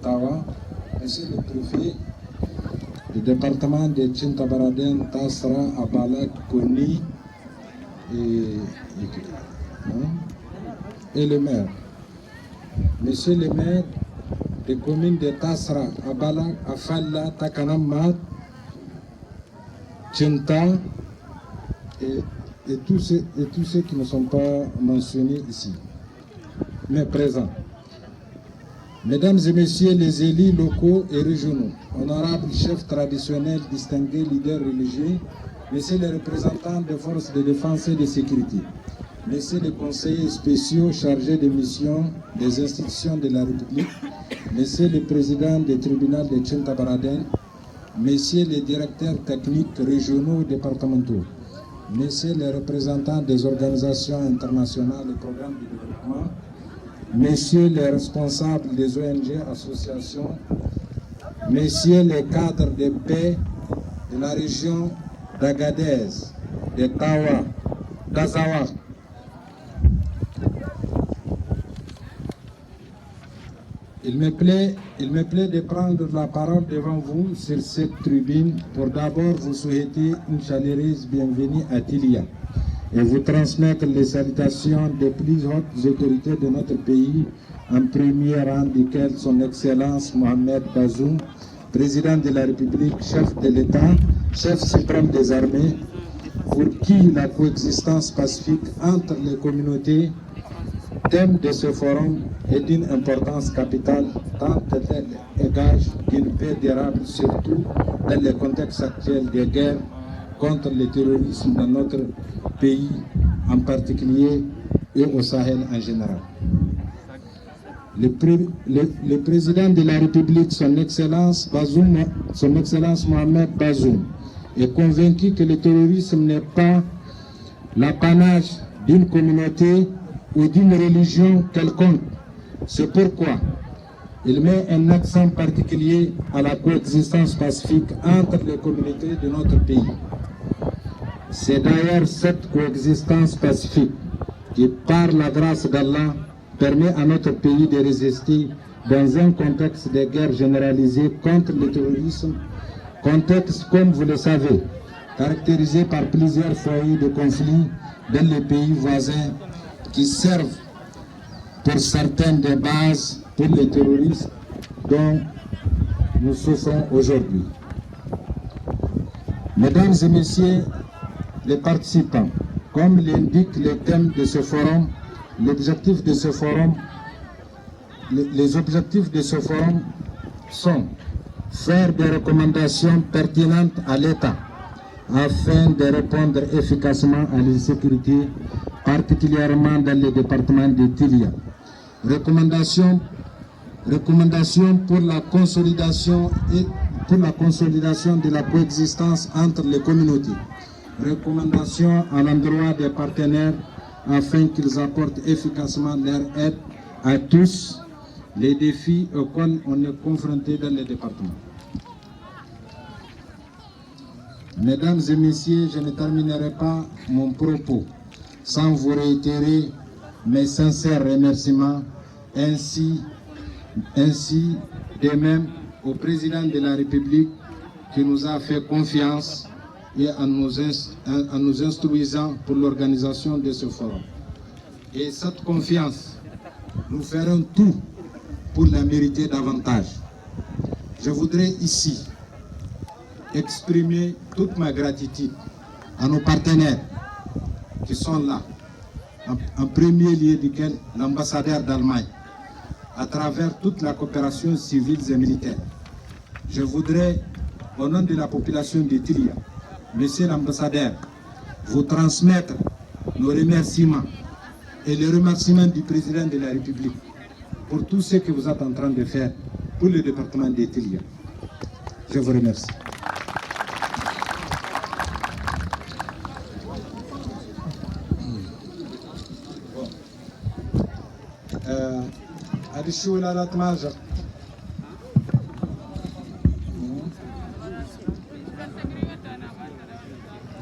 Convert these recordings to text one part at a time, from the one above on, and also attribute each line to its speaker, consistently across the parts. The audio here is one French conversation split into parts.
Speaker 1: Tawa, Monsieur le préfet du département de Tintabaraden, Tassara, Abalak, Koni et le maire. Monsieur le maire des communes de Tassara, Abalak, Afalla, Takanamad, Tinta et tous ceux qui ne sont pas mentionnés ici, mais présents. Mesdames et messieurs les élus locaux et régionaux, honorables chefs traditionnels, distingués leaders religieux, messieurs les représentants des forces de défense et de sécurité, messieurs les conseillers spéciaux chargés des missions des institutions de la République, messieurs les présidents des tribunaux de Tintabaraden, messieurs les directeurs techniques régionaux et départementaux, messieurs les représentants des organisations internationales et programmes de développement, messieurs les responsables des ONG, associations, messieurs les cadres de paix de la région d'Agadez, de Tawa, d'Azawak, il me plaît de prendre la parole devant vous sur cette tribune pour d'abord vous souhaiter une chaleureuse bienvenue à Tilia et vous transmettre les salutations des plus hautes autorités de notre pays, en premier rang duquel son Excellence Mohamed Bazoum, président de la République, chef de l'État, chef suprême des armées, pour qui la coexistence pacifique entre les communautés, thème de ce forum, est d'une importance capitale, tant elle est gage d'une paix durable, surtout dans le contexte actuel de guerre contre le terrorisme dans notre pays en particulier et au Sahel en général. Le président de la République, son Excellence Mohamed Bazoum, est convaincu que le terrorisme n'est pas l'apanage d'une communauté ou d'une religion quelconque. C'est pourquoi il met un accent particulier à la coexistence pacifique entre les communautés de notre pays. C'est d'ailleurs cette coexistence pacifique qui, par la grâce d'Allah, permet à notre pays de résister dans un contexte de guerre généralisée contre le terrorisme, contexte, comme vous le savez, caractérisé par plusieurs foyers de conflits dans les pays voisins qui servent pour certains des bases pour les terroristes dont nous souffrons aujourd'hui. Mesdames et messieurs les participants, comme l'indique le thème de ce forum, les objectifs de ce forum sont faire des recommandations pertinentes à l'État afin de répondre efficacement à l'insécurité, particulièrement dans le département de Tilia. Recommandations pour la consolidation de la coexistence entre les communautés. Recommandations à l'endroit des partenaires afin qu'ils apportent efficacement leur aide à tous les défis auxquels on est confronté dans les départements. Mesdames et messieurs, je ne terminerai pas mon propos sans vous réitérer mes sincères remerciements, ainsi de même au président de la République qui nous a fait confiance et en nous instruisant pour l'organisation de ce forum. Et cette confiance, nous ferons tout pour la mériter davantage. Je voudrais ici exprimer toute ma gratitude à nos partenaires qui sont là, en premier lieu duquel l'ambassadeur d'Allemagne, à travers toute la coopération civile et militaire. Je voudrais, au nom de la population de Tilia, Monsieur l'ambassadeur, vous transmettre nos remerciements et les remerciements du président de la République pour tout ce que vous êtes en train de faire pour le département de Tilia. Je vous remercie.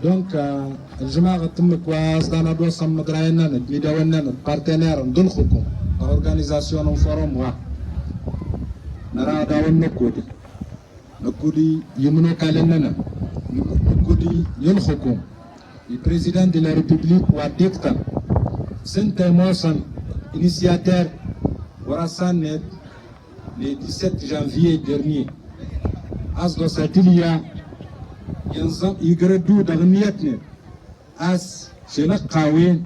Speaker 1: Donc, الجماعة تم كواس دانا دو سام مدراينا ندوينا partenaire دون خوكم organisation forum wa nara dawon nakudi yumuno kalenana nakudi yon hukum le président de la République wa dicta sente mosan initiateur warasan le 17 janvier dernier asdo satilia yanzam igradu da niyatne as shena qawin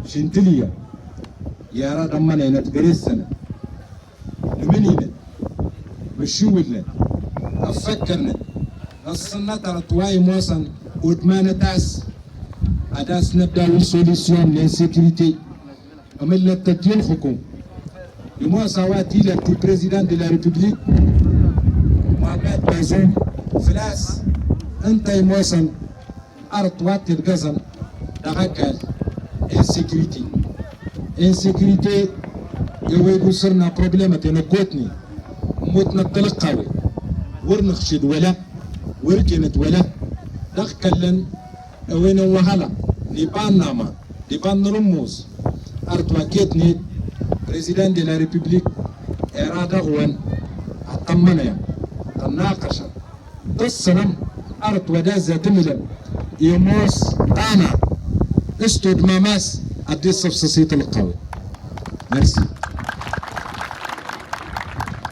Speaker 1: shintilia yara damana ina tgresana لمنينا مشوولنا أفكرنا السنة ترتواي موسن ودمان أداس نبدأ السوليسيون للسيكوريتي أمل التدين حكوم الموسى واتي لتي بريزيدان دي لا ريبوبليك محمد بازوم فلاس أنت موسن أرتوات الغزن دغاكال insécurité يويقول صرنا بروبليمة تنقوتني موتنا التلقاوي ورنخشد ولا وركنت ولا دخلن وين وهلا لبان ناما لبان رموز أرتواكيتني بريزيدان دي لا ريبوبليك إرادة هون أطمنا تناقش تصنم أرتوا دازة تملا يموس أنا استود ماماس أدي صفصيت القوي merci.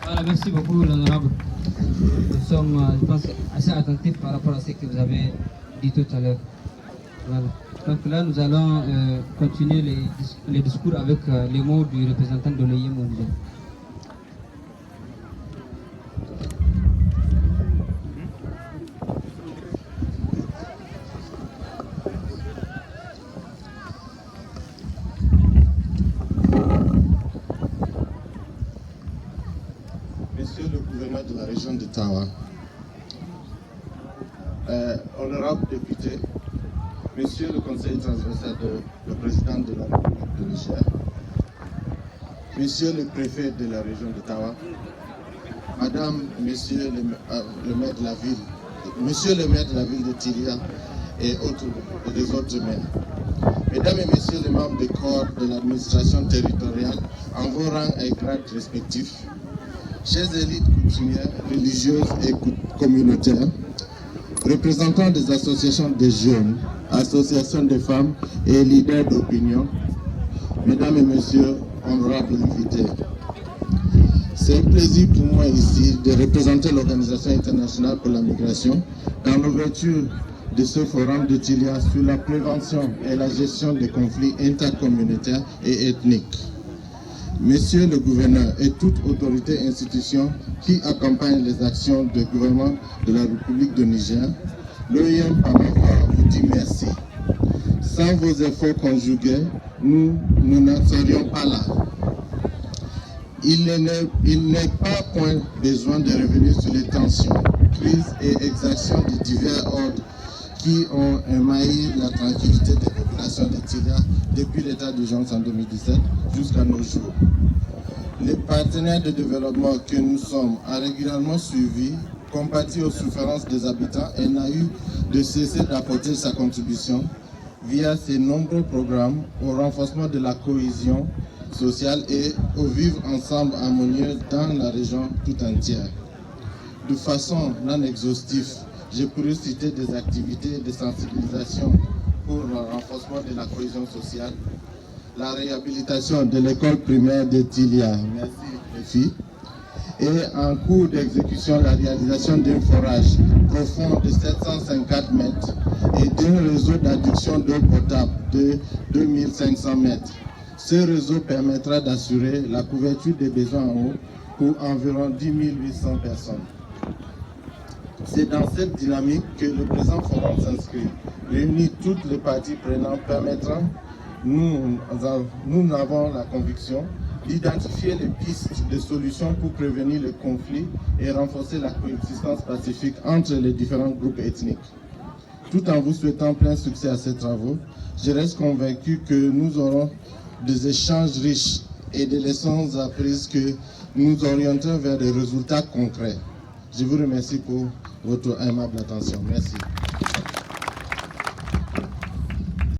Speaker 2: Voilà, merci beaucoup l'honorable. Nous sommes, je pense, assez attentifs par rapport à ce que vous avez dit tout à l'heure. Voilà. Donc là, nous allons continuer les discours avec les mots du représentant de l'OIM au Niger.
Speaker 3: De la région de Tawa, honorable député, monsieur le conseiller transversal le président de la République de Niger, monsieur le préfet de la région de Tawa, madame, monsieur le maire de la ville, monsieur le maire de la ville de Tilia et des autres maires, mesdames et messieurs les membres du corps de l'administration territoriale en vos rangs et grades respectifs, chers élites coutumières, religieuses et communautaires, représentants des associations des jeunes, associations des femmes et leaders d'opinion, mesdames et messieurs, honorables invités. C'est un plaisir pour moi ici de représenter l'Organisation internationale pour la migration dans l'ouverture de ce forum de Tilia sur la prévention et la gestion des conflits intercommunautaires et ethniques. Monsieur le gouverneur et toute autorité et institution qui accompagne les actions du gouvernement de la République de Niger, l'OIM vous dit merci. Sans vos efforts conjugués, nous n'en serions pas là. Il n'est pas point besoin de revenir sur les tensions, crises et exactions de divers ordres qui ont émaillé la tranquillité des populations de Tilia depuis l'état d'urgence en 2017 jusqu'à nos jours. Les partenaires de développement que nous sommes a régulièrement suivi, compati aux souffrances des habitants et n'a eu de cesser d'apporter sa contribution via ses nombreux programmes au renforcement de la cohésion sociale et au vivre ensemble harmonieux dans la région tout entière. De façon non exhaustive, je pourrais citer des activités de sensibilisation pour le renforcement de la cohésion sociale, la réhabilitation de l'école primaire de Tilia, merci les filles, et en cours d'exécution la réalisation d'un forage profond de 750 mètres et d'un réseau d'adduction d'eau potable de 2500 mètres. Ce réseau permettra d'assurer la couverture des besoins en eau pour environ 10 800 personnes. C'est dans cette dynamique que le présent forum s'inscrit. Réunir toutes les parties prenantes permettra, nous avons la conviction, d'identifier les pistes de solutions pour prévenir les conflits et renforcer la coexistence pacifique entre les différents groupes ethniques. Tout en vous souhaitant plein succès à ces travaux, je reste convaincu que nous aurons des échanges riches et des leçons apprises que nous orienteront vers des résultats concrets. Je vous remercie pour votre aimable attention. Merci.